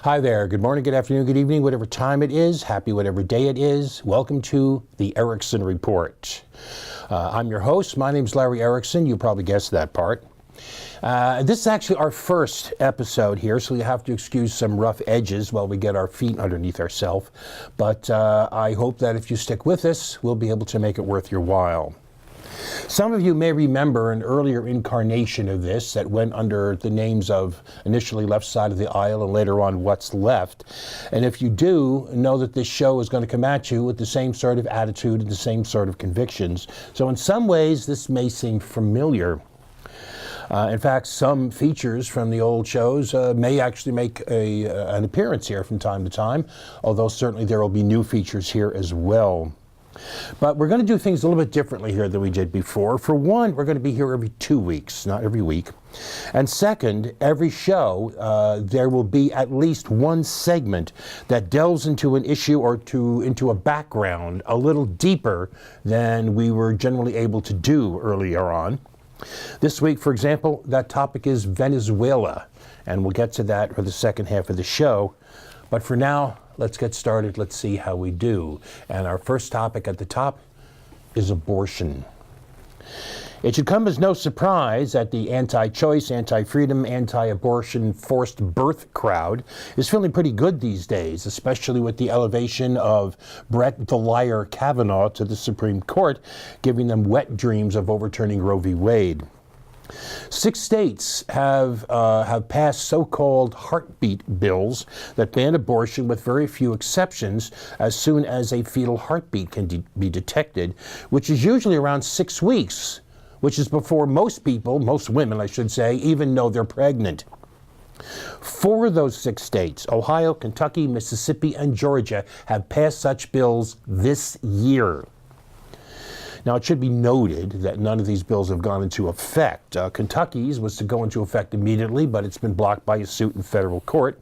Hi there. Good morning, good afternoon, good evening, whatever time it is. Happy whatever day it is. Welcome to the Erickson Report. I'm your host. My name's Larry Erickson. You probably guessed that part. This is actually our first episode here, so you have to excuse some rough edges while we get our feet underneath ourselves. But I hope that if you stick with us, we'll be able to make it worth your while. Some of you may remember an earlier incarnation of this that went under the names of initially Left Side of the Aisle and later on What's Left. And if you do, know that this show is going to come at you with the same sort of attitude and the same sort of convictions. So in some ways, this may seem familiar. In fact, some features from the old shows may actually make an appearance here from time to time, although certainly there will be new features here as well. But we're going to do things a little bit differently here than we did before. For one, we're going to be here every 2 weeks, not every week. And second, every show, there will be at least one segment that delves into an issue or into a background a little deeper than we were generally able to do earlier on. This week, for example, that topic is Venezuela, and we'll get to that for the second half of the show. But for now, let's get started. Let's see how we do. And our first topic at the top is abortion. It should come as no surprise that the anti-choice, anti-freedom, anti-abortion forced birth crowd is feeling pretty good these days, especially with the elevation of Brett the Liar Kavanaugh to the Supreme Court, giving them wet dreams of overturning Roe v. Wade. 6 states have passed so-called heartbeat bills that ban abortion with very few exceptions as soon as a fetal heartbeat can be detected, which is usually around 6 weeks, which is before most people, most women I should say, even know they're pregnant. 4 of those 6 states, Ohio, Kentucky, Mississippi, and Georgia, have passed such bills this year. Now, it should be noted that none of these bills have gone into effect. Kentucky's was to go into effect immediately, but it's been blocked by a suit in federal court.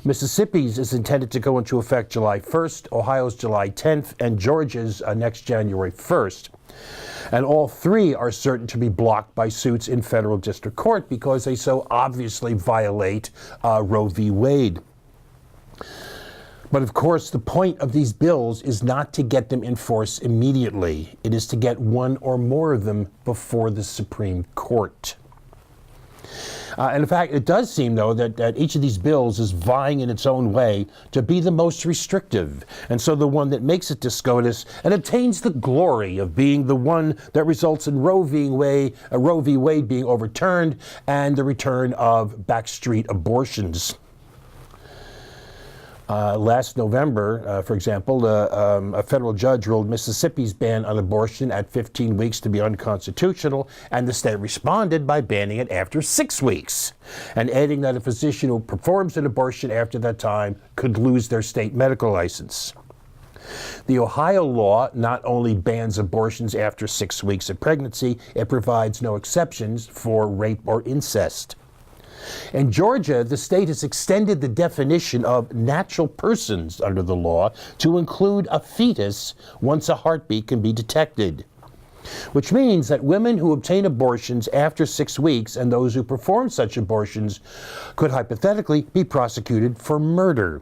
Mississippi's is intended to go into effect July 1st, Ohio's July 10th, and Georgia's next January 1st. And all 3 are certain to be blocked by suits in federal district court because they so obviously violate Roe v. Wade. But of course, the point of these bills is not to get them in force immediately. It is to get one or more of them before the Supreme Court. And in fact, it does seem, though, that each of these bills is vying in its own way to be the most restrictive. And so the one that makes it to SCOTUS and obtains the glory of being the one that results in Roe v. Wade being overturned and the return of backstreet abortions. Last November, for example, a federal judge ruled Mississippi's ban on abortion at 15 weeks to be unconstitutional, and the state responded by banning it after 6 weeks, and adding that a physician who performs an abortion after that time could lose their state medical license. The Ohio law not only bans abortions after 6 weeks of pregnancy, it provides no exceptions for rape or incest. In Georgia, the state has extended the definition of natural persons under the law to include a fetus once a heartbeat can be detected, which means that women who obtain abortions after 6 weeks and those who perform such abortions could hypothetically be prosecuted for murder.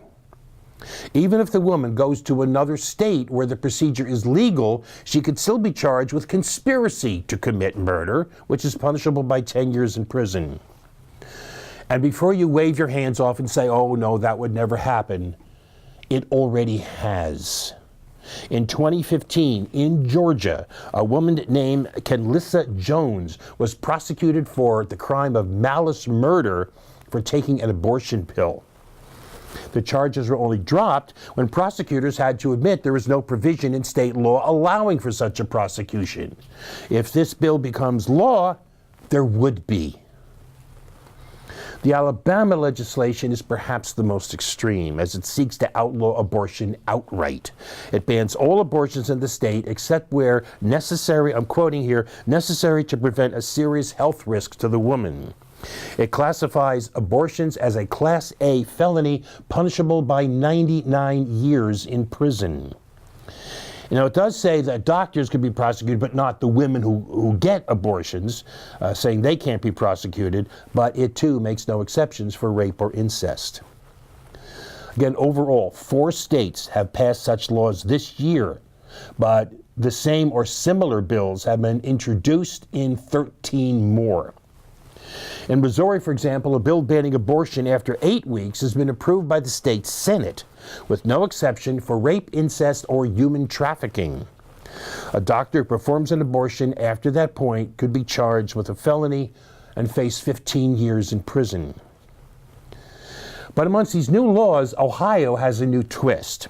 Even if the woman goes to another state where the procedure is legal, she could still be charged with conspiracy to commit murder, which is punishable by 10 years in prison. And before you wave your hands off and say, oh no, that would never happen, it already has. In 2015, in Georgia, a woman named Kenlissa Jones was prosecuted for the crime of malice murder for taking an abortion pill. The charges were only dropped when prosecutors had to admit there was no provision in state law allowing for such a prosecution. If this bill becomes law, there would be. The Alabama legislation is perhaps the most extreme, as it seeks to outlaw abortion outright. It bans all abortions in the state except where necessary, I'm quoting here, necessary to prevent a serious health risk to the woman. It classifies abortions as a Class A felony punishable by 99 years in prison. You know, it does say that doctors can be prosecuted, but not the women who get abortions, saying they can't be prosecuted, but it too makes no exceptions for rape or incest. Again, overall, 4 states have passed such laws this year, but the same or similar bills have been introduced in 13 more. In Missouri, for example, a bill banning abortion after 8 weeks has been approved by the state Senate, with no exception for rape, incest, or human trafficking. A doctor who performs an abortion after that point could be charged with a felony and face 15 years in prison. But amongst these new laws, Ohio has a new twist.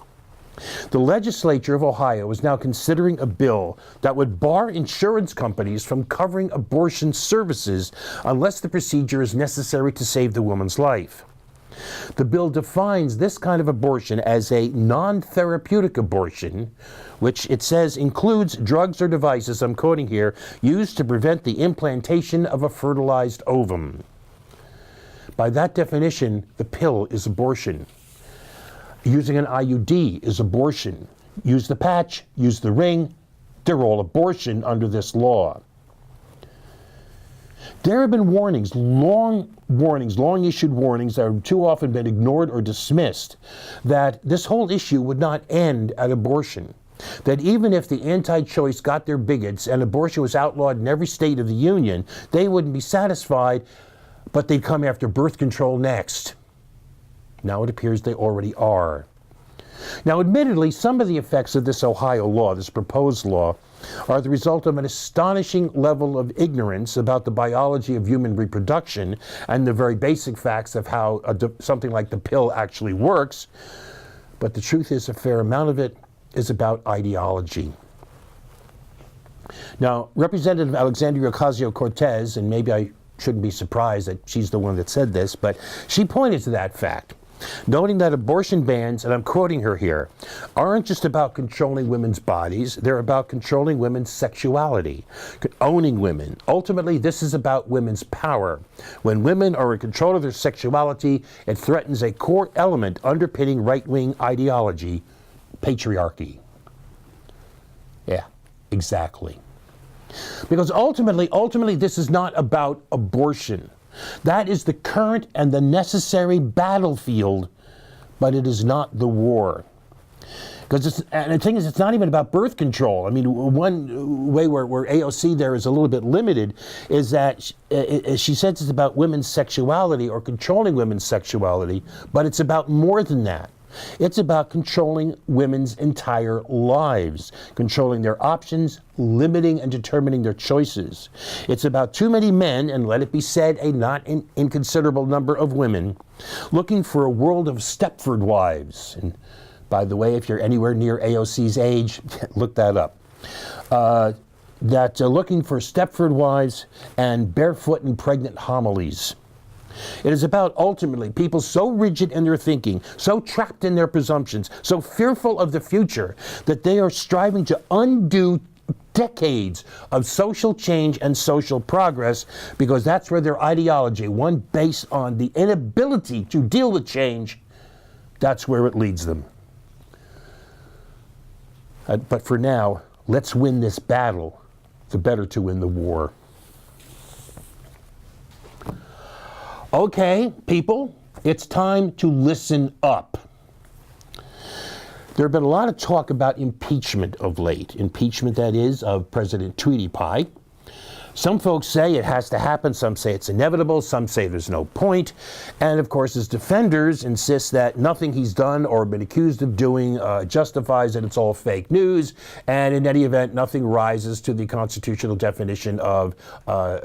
The legislature of Ohio is now considering a bill that would bar insurance companies from covering abortion services unless the procedure is necessary to save the woman's life. The bill defines this kind of abortion as a non-therapeutic abortion, which it says includes drugs or devices, I'm quoting here, used to prevent the implantation of a fertilized ovum. By that definition, the pill is abortion. Using an IUD is abortion. Use the patch, use the ring, they're all abortion under this law. There have been warnings, long issued warnings that have too often been ignored or dismissed, that this whole issue would not end at abortion. That even if the anti-choice got their bigots and abortion was outlawed in every state of the union, they wouldn't be satisfied, but they'd come after birth control next. Now it appears they already are. Now, admittedly, some of the effects of this Ohio law, this proposed law, are the result of an astonishing level of ignorance about the biology of human reproduction and the very basic facts of how something like the pill actually works. But the truth is, a fair amount of it is about ideology. Now, Representative Alexandria Ocasio-Cortez, and maybe I shouldn't be surprised that she's the one that said this, but she pointed to that fact, noting that abortion bans, and I'm quoting her here, aren't just about controlling women's bodies, they're about controlling women's sexuality, owning women. Ultimately, this is about women's power. When women are in control of their sexuality, it threatens a core element underpinning right-wing ideology, patriarchy. Yeah, exactly. Because ultimately, this is not about abortion. That is the current and the necessary battlefield, but it is not the war. And the thing is, it's not even about birth control. I mean, one way where AOC there is a little bit limited is that she says it's about women's sexuality or controlling women's sexuality, but it's about more than that. It's about controlling women's entire lives, controlling their options, limiting and determining their choices. It's about too many men, and let it be said, a not inconsiderable number of women, looking for a world of Stepford wives. And by the way, if you're anywhere near AOC's age, look that up. Looking for Stepford wives and barefoot and pregnant homilies. It is about, ultimately, people so rigid in their thinking, so trapped in their presumptions, so fearful of the future, that they are striving to undo decades of social change and social progress, because that's where their ideology, one based on the inability to deal with change, that's where it leads them. But for now, let's win this battle, the better to win the war. Okay, people, it's time to listen up. There have been a lot of talk about impeachment of late. Impeachment, that is, of President Tweety Pie. Some folks say it has to happen, some say it's inevitable, some say there's no point. And of course, his defenders insist that nothing he's done or been accused of doing justifies it, it's all fake news. And in any event, nothing rises to the constitutional definition of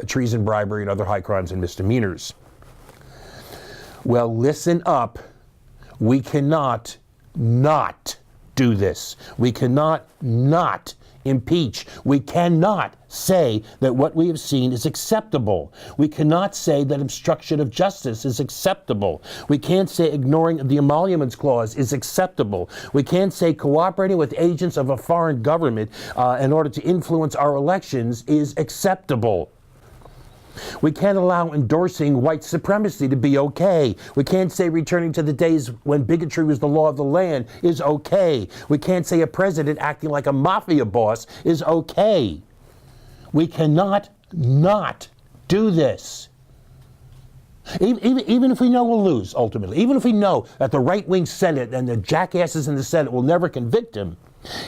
treason, bribery, and other high crimes and misdemeanors. Well, listen up. We cannot not do this. We cannot not impeach. We cannot say that what we have seen is acceptable. We cannot say that obstruction of justice is acceptable. We can't say ignoring the emoluments clause is acceptable. We can't say cooperating with agents of a foreign government in order to influence our elections is acceptable. We can't allow endorsing white supremacy to be okay. We can't say returning to the days when bigotry was the law of the land is okay. We can't say a president acting like a mafia boss is okay. We cannot not do this. Even if we know we'll lose, ultimately, even if we know that the right-wing Senate and the jackasses in the Senate will never convict him,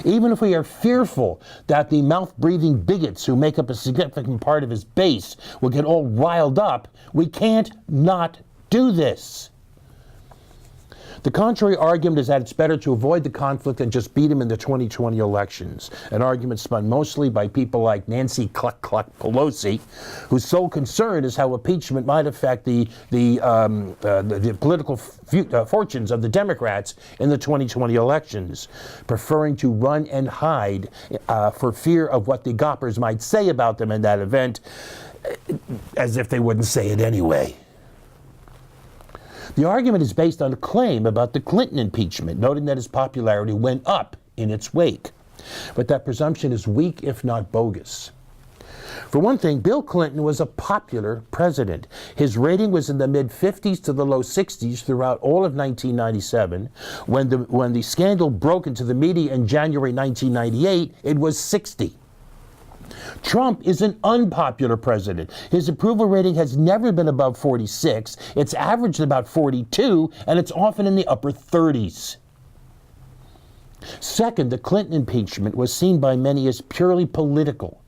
even if we are fearful that the mouth-breathing bigots who make up a significant part of his base will get all riled up, we can't not do this. The contrary argument is that it's better to avoid the conflict and just beat him in the 2020 elections, an argument spun mostly by people like Nancy Cluck Pelosi, whose sole concern is how impeachment might affect the political fortunes of the Democrats in the 2020 elections, preferring to run and hide for fear of what the goppers might say about them in that event, as if they wouldn't say it anyway. The argument is based on a claim about the Clinton impeachment, noting that his popularity went up in its wake. But that presumption is weak, if not bogus. For one thing, Bill Clinton was a popular president. His rating was in the mid-50s to the low 60s throughout all of 1997. When the scandal broke into the media in January 1998, it was 60. Trump is an unpopular president. His approval rating has never been above 46. It's averaged about 42, and it's often in the upper 30s. Second, the Clinton impeachment was seen by many as purely political.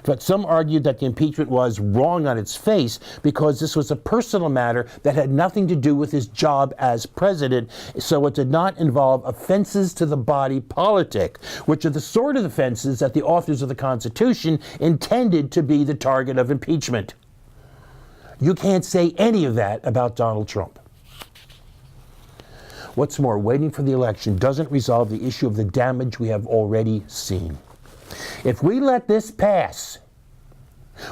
But some argued that the impeachment was wrong on its face because this was a personal matter that had nothing to do with his job as president, so it did not involve offenses to the body politic, which are the sort of offenses that the authors of the Constitution intended to be the target of impeachment. You can't say any of that about Donald Trump. What's more, waiting for the election doesn't resolve the issue of the damage we have already seen. If we let this pass,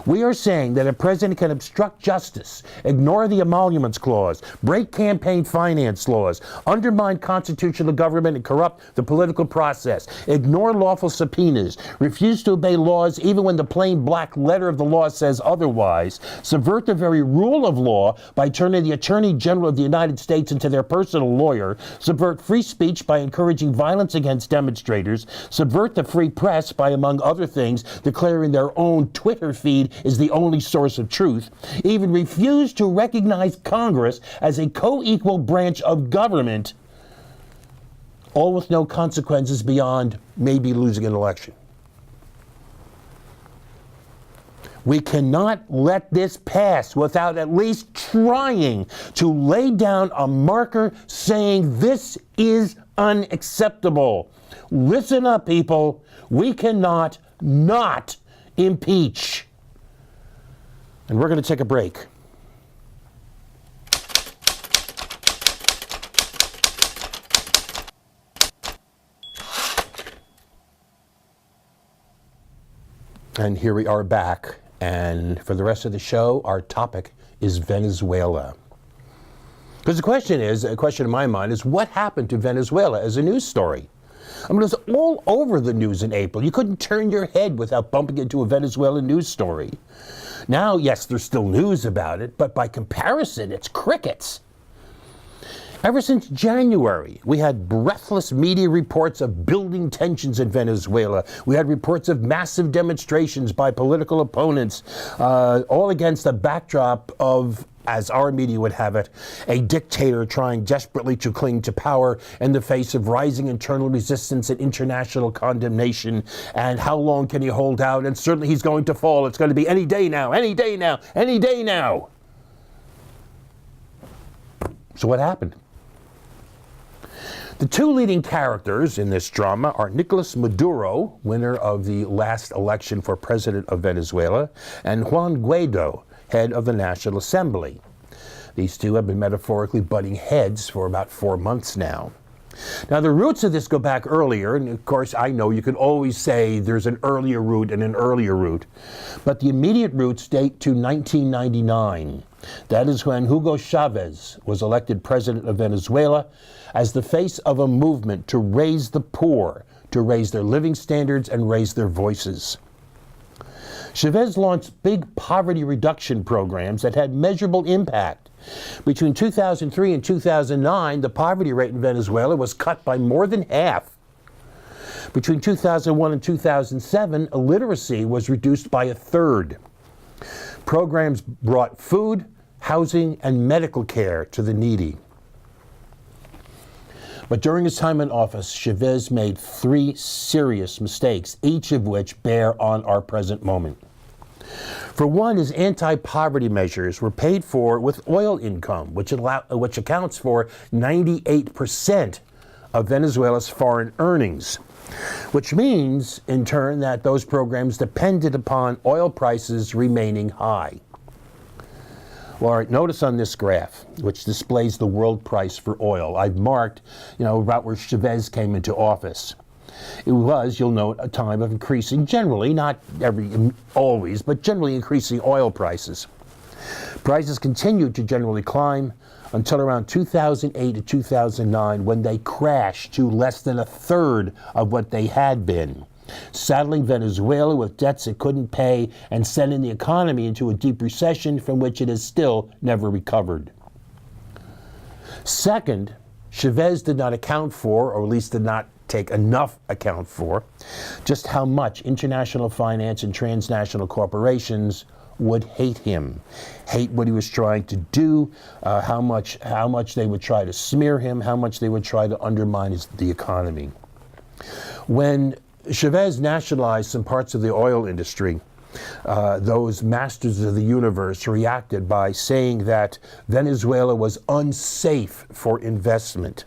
we are saying that a president can obstruct justice, ignore the emoluments clause, break campaign finance laws, undermine constitutional government and corrupt the political process, ignore lawful subpoenas, refuse to obey laws even when the plain black letter of the law says otherwise, subvert the very rule of law by turning the Attorney General of the United States into their personal lawyer, subvert free speech by encouraging violence against demonstrators, subvert the free press by, among other things, declaring their own Twitter feed is the only source of truth, even refuse to recognize Congress as a co-equal branch of government, all with no consequences beyond maybe losing an election. We cannot let this pass without at least trying to lay down a marker saying this is unacceptable. Listen up, people. We cannot not impeach. And we're going to take a break. And here we are back. And for the rest of the show, our topic is Venezuela. Because the question in my mind is, what happened to Venezuela as a news story? I mean, it was all over the news in April. You couldn't turn your head without bumping into a Venezuelan news story. Now, yes, there's still news about it, but by comparison, it's crickets. Ever since January, we had breathless media reports of building tensions in Venezuela. We had reports of massive demonstrations by political opponents, all against a backdrop of, as our media would have it, a dictator trying desperately to cling to power in the face of rising internal resistance and international condemnation. And how long can he hold out? And certainly he's going to fall. It's going to be any day now, any day now, any day now. So what happened? The two leading characters in this drama are Nicolas Maduro, winner of the last election for president of Venezuela, and Juan Guaido, head of the National Assembly. These two have been metaphorically butting heads for about 4 months now. Now, the roots of this go back earlier, and of course I know you can always say there's an earlier root and an earlier root, but the immediate roots date to 1999. That is when Hugo Chavez was elected president of Venezuela as the face of a movement to raise the poor, to raise their living standards and raise their voices. Chavez launched big poverty reduction programs that had measurable impact. Between 2003 and 2009, the poverty rate in Venezuela was cut by more than half. Between 2001 and 2007, illiteracy was reduced by a third. Programs brought food, housing, and medical care to the needy. But during his time in office, Chavez made 3 serious mistakes, each of which bear on our present moment. For one, his anti-poverty measures were paid for with oil income, which accounts for 98% of Venezuela's foreign earnings, which means, in turn, that those programs depended upon oil prices remaining high. Well, all right, notice on this graph, which displays the world price for oil, I've marked, about where Chavez came into office. It was, you'll note, a time of increasing, generally, not always, but generally increasing oil prices. Prices continued to generally climb until around 2008 to 2009, when they crashed to less than a third of what they had been, saddling Venezuela with debts it couldn't pay and sending the economy into a deep recession from which it has still never recovered. Second, Chavez did not account for, or at least did not take enough account for, just how much international finance and transnational corporations would hate him, hate what he was trying to do, how much they would try to smear him, how much they would try to undermine the economy. When Chavez nationalized some parts of the oil industry, those masters of the universe reacted by saying that Venezuela was unsafe for investment.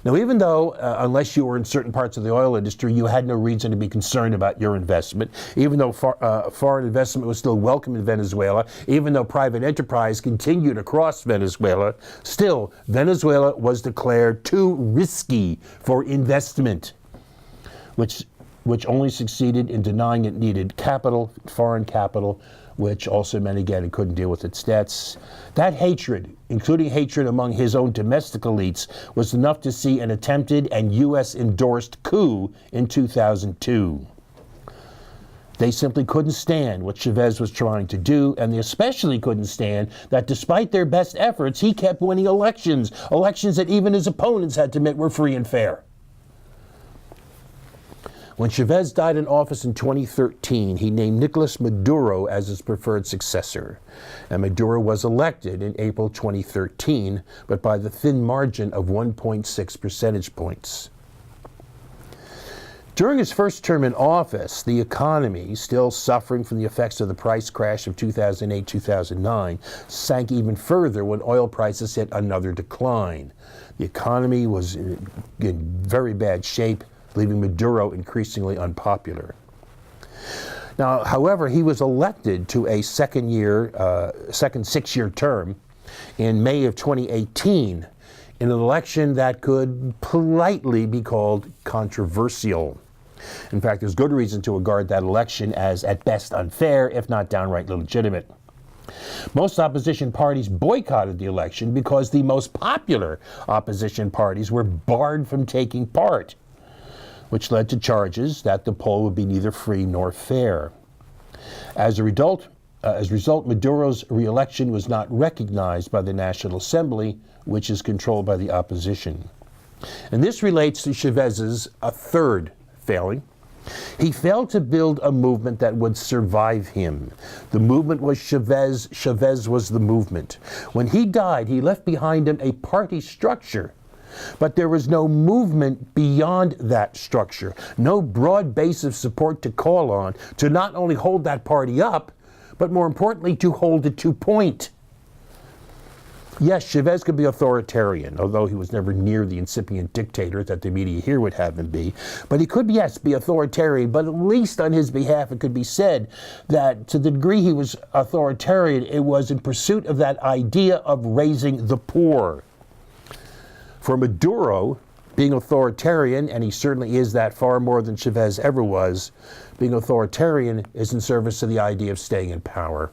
Now, even though, unless you were in certain parts of the oil industry, you had no reason to be concerned about your investment, even though foreign investment was still welcome in Venezuela, even though private enterprise continued across Venezuela, still, Venezuela was declared too risky for investment, which only succeeded in denying it needed capital, foreign capital, which also meant, again, it couldn't deal with its debts. That hatred, including hatred among his own domestic elites, was enough to see an attempted and U.S.-endorsed coup in 2002. They simply couldn't stand what Chavez was trying to do, and they especially couldn't stand that despite their best efforts, he kept winning elections that even his opponents had to admit were free and fair. When Chavez died in office in 2013, he named Nicolas Maduro as his preferred successor. And Maduro was elected in April 2013, but by the thin margin of 1.6 percentage points. During his first term in office, the economy, still suffering from the effects of the price crash of 2008-2009, sank even further when oil prices hit another decline. The economy was in very bad shape, leaving Maduro increasingly unpopular. Now, however, he was elected to a second 6-year term in May of 2018 in an election that could politely be called controversial. In fact, there's good reason to regard that election as at best unfair, if not downright illegitimate. Most opposition parties boycotted the election because the most popular opposition parties were barred from taking part, which led to charges that the poll would be neither free nor fair. As a result, Maduro's re-election was not recognized by the National Assembly, which is controlled by the opposition. And this relates to Chavez's third failing. He failed to build a movement that would survive him. The movement was Chavez. Chavez was the movement. When he died, he left behind him a party structure, but there was no movement beyond that structure, no broad base of support to call on to not only hold that party up, but more importantly, to hold it to point. Yes, Chavez could be authoritarian, although he was never near the incipient dictator that the media here would have him be. But he could, yes, be authoritarian, but at least on his behalf it could be said that to the degree he was authoritarian, it was in pursuit of that idea of raising the poor. For Maduro, being authoritarian, and he certainly is that far more than Chavez ever was, being authoritarian is in service to the idea of staying in power.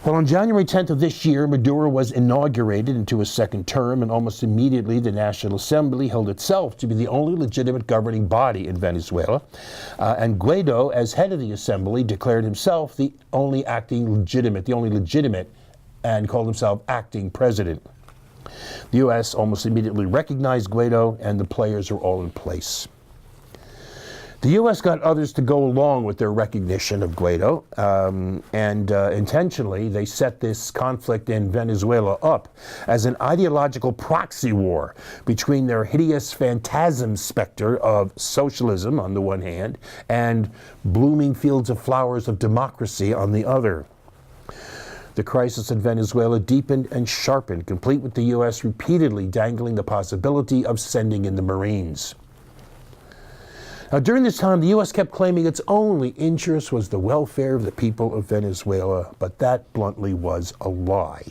Well, on January 10th of this year, Maduro was inaugurated into his second term, and almost immediately the National Assembly held itself to be the only legitimate governing body in Venezuela. And Guaido, as head of the Assembly, declared himself the only legitimate, and called himself acting president. The U.S. almost immediately recognized Guaido, and the players were all in place. The U.S. got others to go along with their recognition of Guaido, and intentionally they set this conflict in Venezuela up as an ideological proxy war between their hideous phantasm specter of socialism on the one hand and blooming fields of flowers of democracy on the other. The crisis in Venezuela deepened and sharpened, complete with the U.S. repeatedly dangling the possibility of sending in the Marines. Now, during this time, the U.S. kept claiming its only interest was the welfare of the people of Venezuela, but that bluntly was a lie.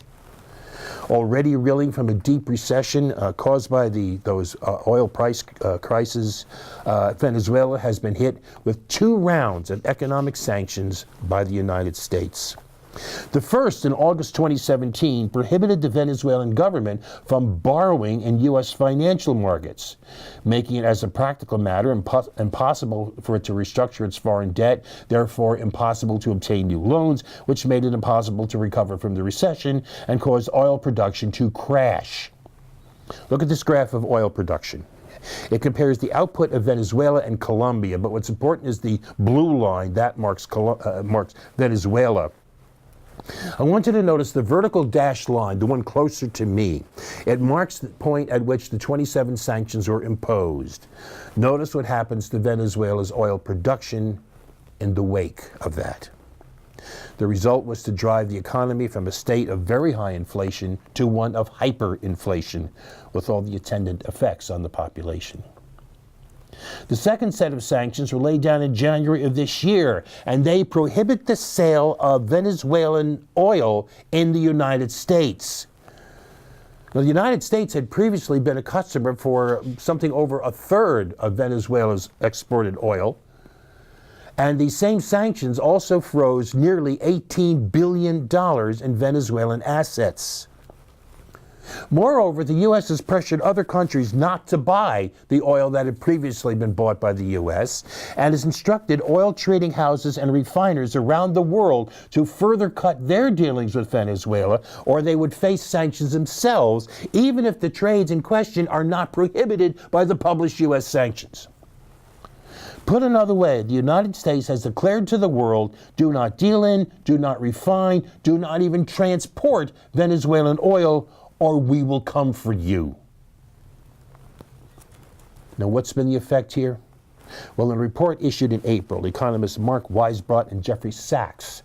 Already reeling from a deep recession caused by those oil price crises, Venezuela has been hit with 2 rounds of economic sanctions by the United States. The first, in August 2017, prohibited the Venezuelan government from borrowing in U.S. financial markets, making it, as a practical matter, impossible for it to restructure its foreign debt, therefore impossible to obtain new loans, which made it impossible to recover from the recession and caused oil production to crash. Look at this graph of oil production. It compares the output of Venezuela and Colombia, but what's important is the blue line. That marks Venezuela. I want you to notice the vertical dashed line, the one closer to me. It marks the point at which the 27 sanctions were imposed. Notice what happens to Venezuela's oil production in the wake of that. The result was to drive the economy from a state of very high inflation to one of hyperinflation, with all the attendant effects on the population. The second set of sanctions were laid down in January of this year, and they prohibit the sale of Venezuelan oil in the United States. Now, the United States had previously been a customer for something over a third of Venezuela's exported oil, and these same sanctions also froze nearly $18 billion in Venezuelan assets. Moreover, the U.S. has pressured other countries not to buy the oil that had previously been bought by the U.S. and has instructed oil trading houses and refiners around the world to further cut their dealings with Venezuela, or they would face sanctions themselves, even if the trades in question are not prohibited by the published U.S. sanctions. Put another way, the United States has declared to the world, do not deal in, do not refine, do not even transport Venezuelan oil, or we will come for you. Now, what's been the effect here? Well, in a report issued in April, economists Mark Weisbrot and Jeffrey Sachs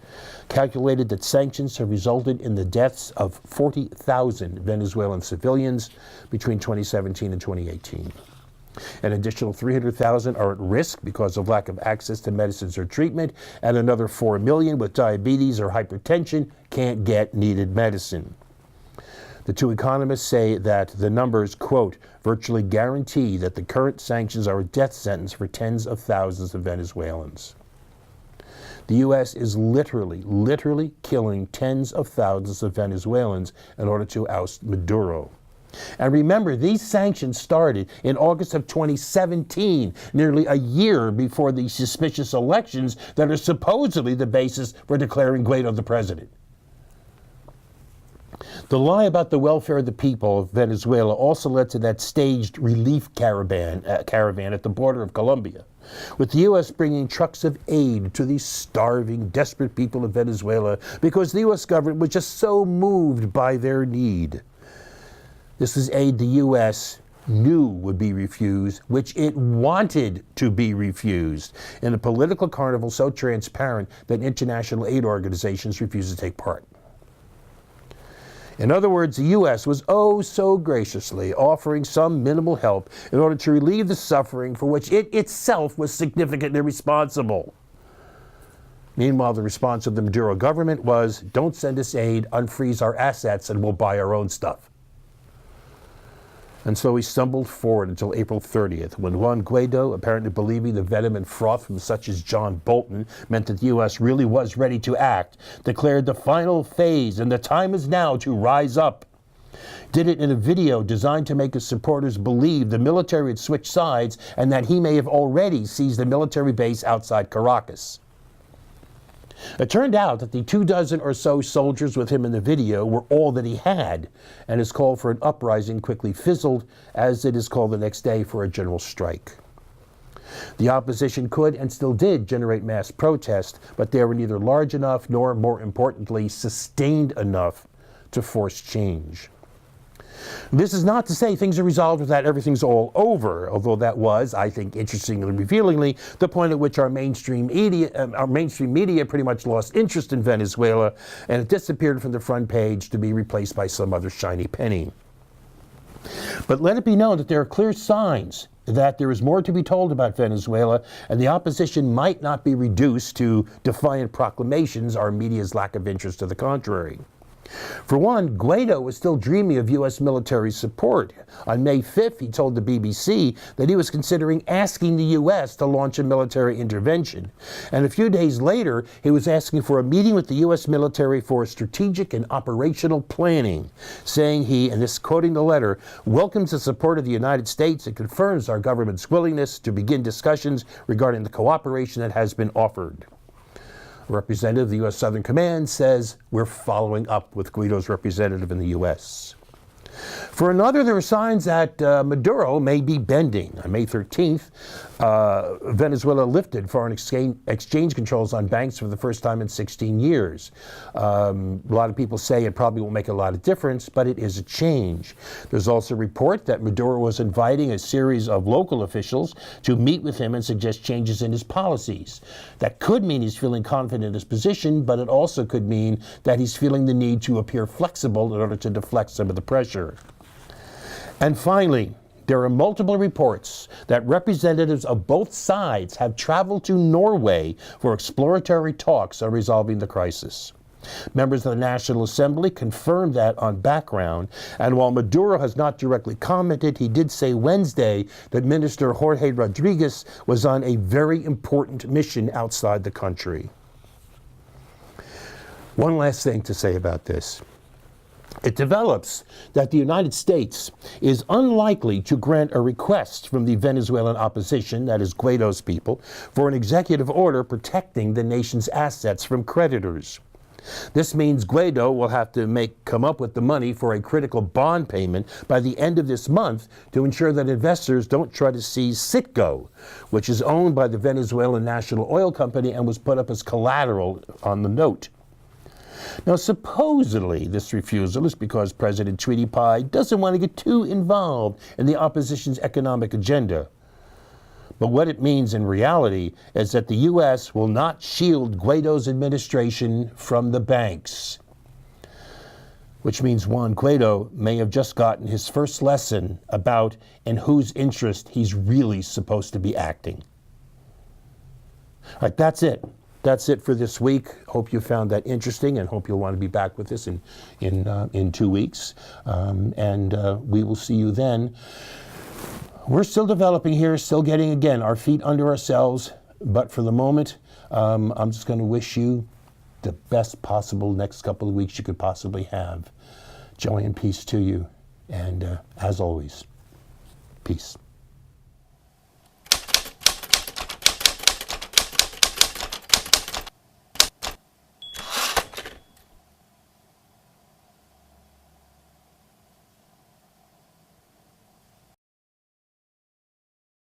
calculated that sanctions have resulted in the deaths of 40,000 Venezuelan civilians between 2017 and 2018. An additional 300,000 are at risk because of lack of access to medicines or treatment, and another 4 million with diabetes or hypertension can't get needed medicine. The 2 economists say that the numbers, quote, virtually guarantee that the current sanctions are a death sentence for tens of thousands of Venezuelans. The U.S. is literally killing tens of thousands of Venezuelans in order to oust Maduro. And remember, these sanctions started in August of 2017, nearly a year before the suspicious elections that are supposedly the basis for declaring Guaido the president. The lie about the welfare of the people of Venezuela also led to that staged relief caravan at the border of Colombia, with the U.S. bringing trucks of aid to these starving, desperate people of Venezuela because the U.S. government was just so moved by their need. This is aid the U.S. knew would be refused, which it wanted to be refused, in a political carnival so transparent that international aid organizations refused to take part. In other words, the U.S. was oh so graciously offering some minimal help in order to relieve the suffering for which it itself was significantly responsible. Meanwhile, the response of the Maduro government was, don't send us aid, unfreeze our assets, and we'll buy our own stuff. And so we stumbled forward until April 30th, when Juan Guaido, apparently believing the venom and froth from such as John Bolton meant that the U.S. really was ready to act, declared the final phase, and the time is now to rise up. Did it in a video designed to make his supporters believe the military had switched sides and that he may have already seized a military base outside Caracas. It turned out that the 24 or so soldiers with him in the video were all that he had, and his call for an uprising quickly fizzled, as it is called the next day for a general strike. The opposition could and still did generate mass protest, but they were neither large enough nor, more importantly, sustained enough to force change. This is not to say things are resolved with that everything's all over, although that was, I think, interestingly and revealingly, the point at which our mainstream media pretty much lost interest in Venezuela, and it disappeared from the front page to be replaced by some other shiny penny. But let it be known that there are clear signs that there is more to be told about Venezuela, and the opposition might not be reduced to defiant proclamations or media's lack of interest to the contrary. For one, Guaido was still dreaming of U.S. military support. On May 5th, he told the BBC that he was considering asking the U.S. to launch a military intervention. And a few days later, he was asking for a meeting with the U.S. military for strategic and operational planning, saying he, and this quoting the letter, welcomes the support of the United States and confirms our government's willingness to begin discussions regarding the cooperation that has been offered. A representative of the U.S. Southern Command says, we're following up with Guaido's representative in the U.S. For another, there are signs that Maduro may be bending. On May 13th, Venezuela lifted foreign exchange controls on banks for the first time in 16 years. A lot of people say it probably won't make a lot of difference, but it is a change. There's also a report that Maduro was inviting a series of local officials to meet with him and suggest changes in his policies. That could mean he's feeling confident in his position, but it also could mean that he's feeling the need to appear flexible in order to deflect some of the pressure. And finally, there are multiple reports that representatives of both sides have traveled to Norway for exploratory talks on resolving the crisis. Members of the National Assembly confirmed that on background, and while Maduro has not directly commented, he did say Wednesday that Minister Jorge Rodriguez was on a very important mission outside the country. One last thing to say about this. It develops that the United States is unlikely to grant a request from the Venezuelan opposition, that is Guaido's people, for an executive order protecting the nation's assets from creditors. This means Guaido will have to come up with the money for a critical bond payment by the end of this month to ensure that investors don't try to seize Citgo, which is owned by the Venezuelan National Oil Company and was put up as collateral on the note. Now, supposedly, this refusal is because President Tweety Pie doesn't want to get too involved in the opposition's economic agenda. But what it means in reality is that the U.S. will not shield Guaido's administration from the banks. Which means Juan Guaido may have just gotten his first lesson about in whose interest he's really supposed to be acting. All right, that's it. That's it for this week. Hope you found that interesting, and hope you'll want to be back with us in 2 weeks. We will see you then. We're still developing here, still getting, again, our feet under ourselves. But for the moment, I'm just going to wish you the best possible next couple of weeks you could possibly have. Joy and peace to you. And as always, peace.